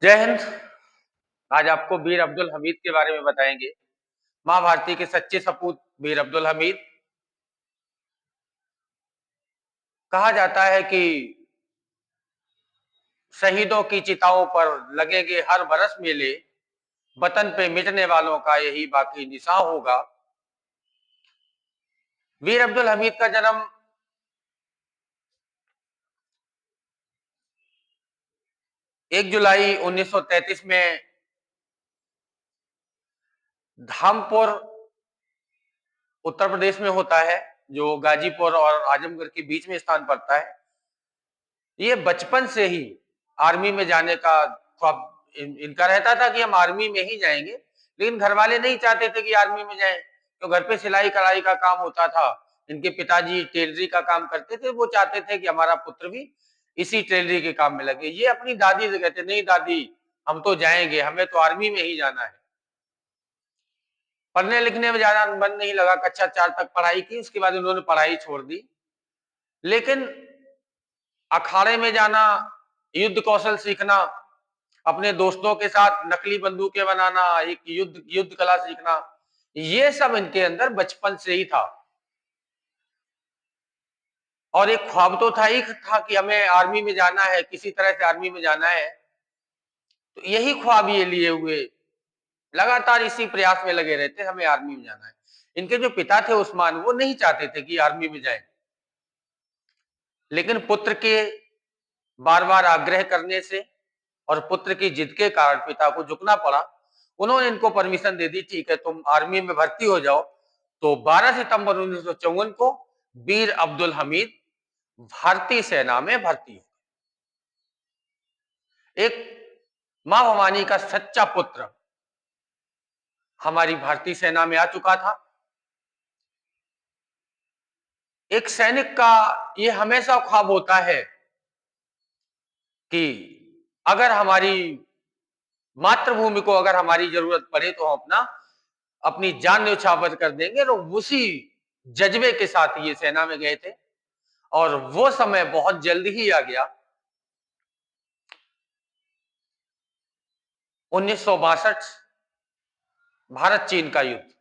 जय हिंद। आज आपको वीर अब्दुल हमीद के बारे में बताएंगे। माँ भारती के सच्चे सपूत वीर अब्दुल हमीद। कहा जाता है कि शहीदों की चिताओं पर लगेंगे हर बरस मेले, वतन पे मिटने वालों का यही बाकी निशान होगा। वीर अब्दुल हमीद का जन्म 1 जुलाई 1933 में धामपुर उत्तर प्रदेश में होता है, जो गाजीपुर और आजमगढ़ के बीच में स्थान पड़ता है। ये बचपन से ही आर्मी में जाने का ख्वाब इनका रहता था कि हम आर्मी में ही जाएंगे, लेकिन घर वाले नहीं चाहते थे कि आर्मी में जाएं। तो घर पे सिलाई कढ़ाई का काम होता था। इनके पिताजी टेलरी का काम करते थे। वो चाहते थे कि हमारा पुत्र भी इसी टेलरी के काम में लगे। ये अपनी दादी से कहते, नहीं दादी, हम तो जाएंगे, हमें तो आर्मी में ही जाना है। पढ़ने लिखने में ज्यादा मन नहीं लगा। कक्षा 4 तक पढ़ाई की, उसके बाद उन्होंने पढ़ाई छोड़ दी। लेकिन अखाड़े में जाना, युद्ध कौशल सीखना, अपने दोस्तों के साथ नकली बंदूकें बनाना, एक युद्ध युद्ध कला सीखना, ये सब इनके अंदर बचपन से ही था। और एक ख्वाब तो था ही था कि हमें आर्मी में जाना है, किसी तरह से आर्मी में जाना है। तो यही ख्वाब ये लिए हुए लगातार इसी प्रयास में लगे रहते, हमें आर्मी में जाना है। इनके जो पिता थे उस्मान, वो नहीं चाहते थे कि आर्मी में जाए, लेकिन पुत्र के बार बार आग्रह करने से और पुत्र की जिद के कारण पिता को झुकना पड़ा। उन्होंने इनको परमिशन दे दी, ठीक है तुम आर्मी में भर्ती हो जाओ। तो 12 सितंबर 1954 को वीर अब्दुल हमीद भारतीय सेना में भर्ती हो। एक मां भवानी का सच्चा पुत्र हमारी भारतीय सेना में आ चुका था। एक सैनिक का ये हमेशा ख्वाब होता है कि अगर हमारी मातृभूमि को अगर हमारी जरूरत पड़े तो हम अपनी जान न्यौछावर कर देंगे। और उसी जज्बे के साथ ये सेना में गए थे और वो समय बहुत जल्दी ही आ गया। 1962 भारत चीन का युद्ध।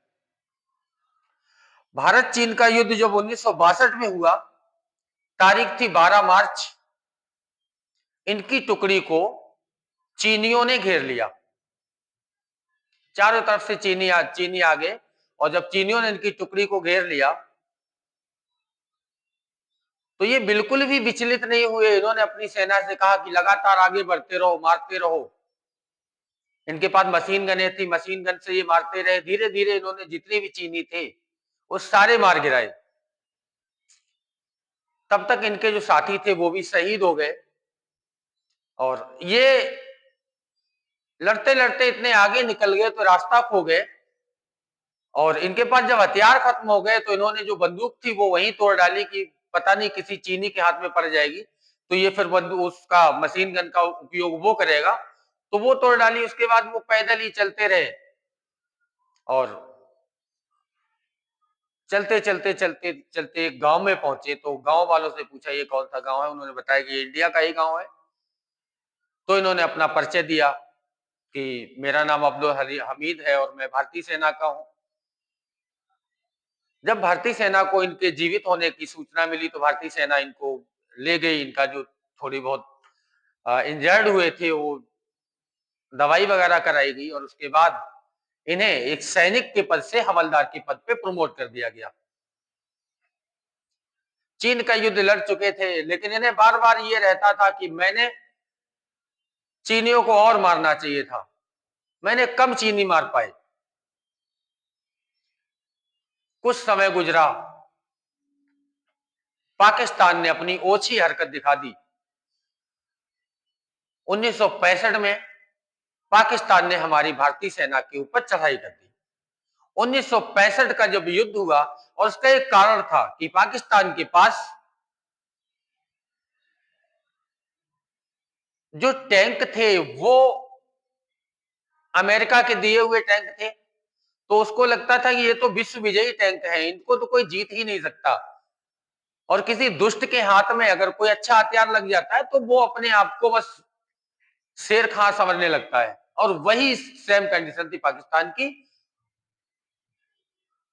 भारत चीन का युद्ध जब 1962 में हुआ, तारीख थी 12 मार्च। इनकी टुकड़ी को चीनियों ने घेर लिया। चारों तरफ से चीनी आ गए। और जब चीनियों ने इनकी टुकड़ी को घेर लिया तो ये बिल्कुल भी विचलित नहीं हुए। इन्होंने अपनी सेना से कहा कि लगातार आगे बढ़ते रहो, मारते रहो। इनके पास मशीन गने थी, मशीन गन से ये मारते रहे। धीरे धीरे इन्होंने जितने भी चीनी थे वो सारे मार गिराए। तब तक इनके जो साथी थे वो भी शहीद हो गए। और ये लड़ते लड़ते इतने आगे निकल गए तो रास्ता खो गए। और इनके पास जब हथियार खत्म हो गए तो इन्होंने जो बंदूक थी वो वहीं तोड़ डाली कि पता नहीं किसी चीनी के हाथ में पड़ जाएगी तो ये फिर बंदूक, उसका मशीन गन का उपयोग वो करेगा। तो वो तोड़ डाली। उसके बाद वो पैदल ही चलते रहे और चलते चलते चलते चलते एक गांव में पहुंचे। तो गांव वालों से पूछा ये कौन सा गांव है। उन्होंने बताया कि ये इंडिया का ही गांव है। तो इन्होंने अपना परिचय दिया कि मेरा नाम अब्दुल हमीद है और मैं भारतीय सेना का हूं। जब भारतीय सेना को इनके जीवित होने की सूचना मिली तो भारतीय सेना इनको ले गई। इनका जो थोड़ी बहुत इंजर्ड हुए थे वो दवाई वगैरह कराई गई और उसके बाद इन्हें एक सैनिक के पद से हवलदार के पद पे प्रमोट कर दिया गया। चीन का युद्ध लड़ चुके थे, लेकिन इन्हें बार बार ये रहता था कि मैंने चीनियों को और मारना चाहिए था, मैंने कम चीनी मार पाए। कुछ समय गुजरा, पाकिस्तान ने अपनी ओछी हरकत दिखा दी। 1965 में पाकिस्तान ने हमारी भारतीय सेना के ऊपर चढ़ाई कर दी। 1965 का जब युद्ध हुआ और उसका एक कारण था कि पाकिस्तान के पास जो टैंक थे वो अमेरिका के दिए हुए टैंक थे। तो उसको लगता था कि ये तो विश्व विजयी टैंक है, इनको तो कोई जीत ही नहीं सकता। और किसी दुष्ट के हाथ में अगर कोई अच्छा हथियार लग जाता है तो वो अपने आप को बस शेर खां समझने लगता है। और वही सेम कंडीशन थी पाकिस्तान की।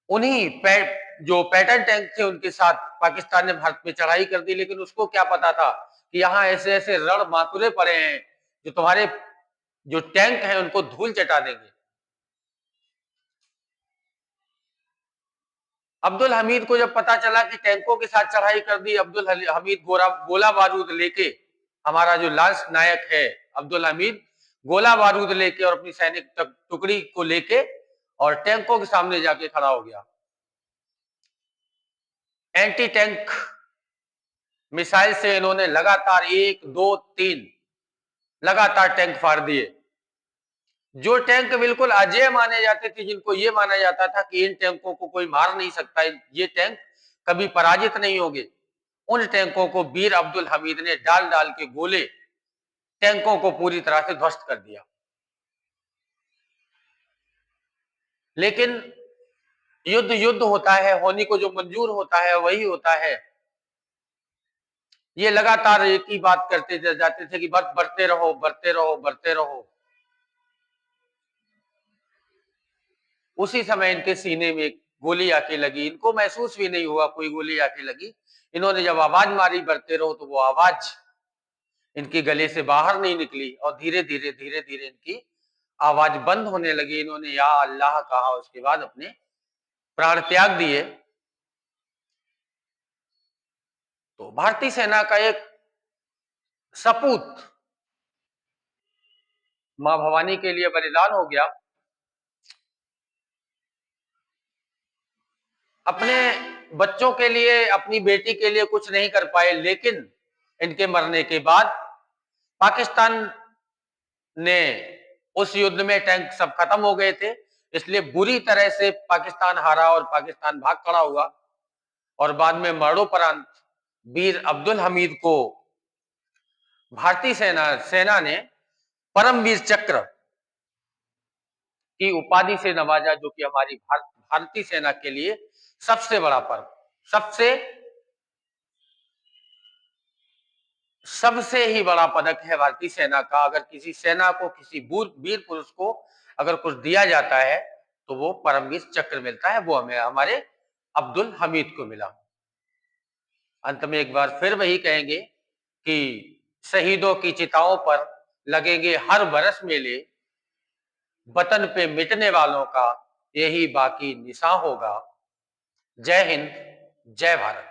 उन्हीं जो पैटर्न टैंक थे उनके साथ पाकिस्तान ने भारत में चढ़ाई कर दी, लेकिन उसको क्या पता था कि यहाँ ऐसे ऐसे रण माकुरे पड़े हैं जो तुम्हारे जो टैंक हैं उनको धूल चटा देंगे। अब्दुल हमीद को जब पता चला कि टैंकों के साथ चढ़ाई कर दी, अब्दुल हमीद गोला बारूद लेके, हमारा जो लांस नायक है अब्दुल हमीद, गोला बारूद लेके और अपनी सैनिक टुकड़ी को लेके और टैंकों के सामने जाके खड़ा हो गया। एंटी टैंक मिसाइल से इन्होंने लगातार 1, 2, 3 लगातार टैंक फाड़ दिए। जो टैंक बिल्कुल अजेय माने जाते थे, जिनको ये माना जाता था कि इन टैंकों को कोई मार नहीं सकता, ये टैंक कभी पराजित नहीं होंगे, उन टैंकों को वीर अब्दुल हमीद ने डाल डाल के गोले टैंकों को पूरी तरह से ध्वस्त कर दिया। लेकिन युद्ध युद्ध होता है, होने को जो मंजूर होता है वही होता है। ये लगातार एक ही बात करते जाते थे कि बस बढ़ते रहो, बढ़ते रहो, बढ़ते रहो। उसी समय इनके सीने में एक गोली आके लगी। इनको महसूस भी नहीं हुआ कोई गोली आके लगी। इन्होंने जब आवाज मारी बढ़ते रहो, तो वो आवाज इनके गले से बाहर नहीं निकली और धीरे धीरे धीरे धीरे इनकी आवाज बंद होने लगी। इन्होंने या अल्लाह कहा, उसके बाद अपने प्राण त्याग दिए। तो भारतीय सेना का एक सपूत मां भवानी के लिए बलिदान हो गया। अपने बच्चों के लिए, अपनी बेटी के लिए कुछ नहीं कर पाए, लेकिन इनके मरने के बाद पाकिस्तान ने, उस युद्ध में टैंक सब खत्म हो गए थे, इसलिए बुरी तरह से पाकिस्तान हारा और पाकिस्तान भाग खड़ा हुआ। और बाद में मरणोपरांत वीर अब्दुल हमीद को भारतीय सेना ने परमवीर चक्र की उपाधि से नवाजा, जो कि हमारी भारतीय सेना के लिए सबसे बड़ा पर्व, सबसे ही बड़ा पदक है भारतीय सेना का। अगर किसी सेना को, किसी वीर पुरुष को अगर कुछ दिया जाता है तो वो परमवीर चक्र मिलता है। वो हमें हमारे अब्दुल हमीद को मिला। अंत में एक बार फिर वही कहेंगे कि शहीदों की चिताओं पर लगेंगे हर बरस मेले, वतन पे मिटने वालों का यही बाकी निशान होगा। जय हिंद, जय भारत।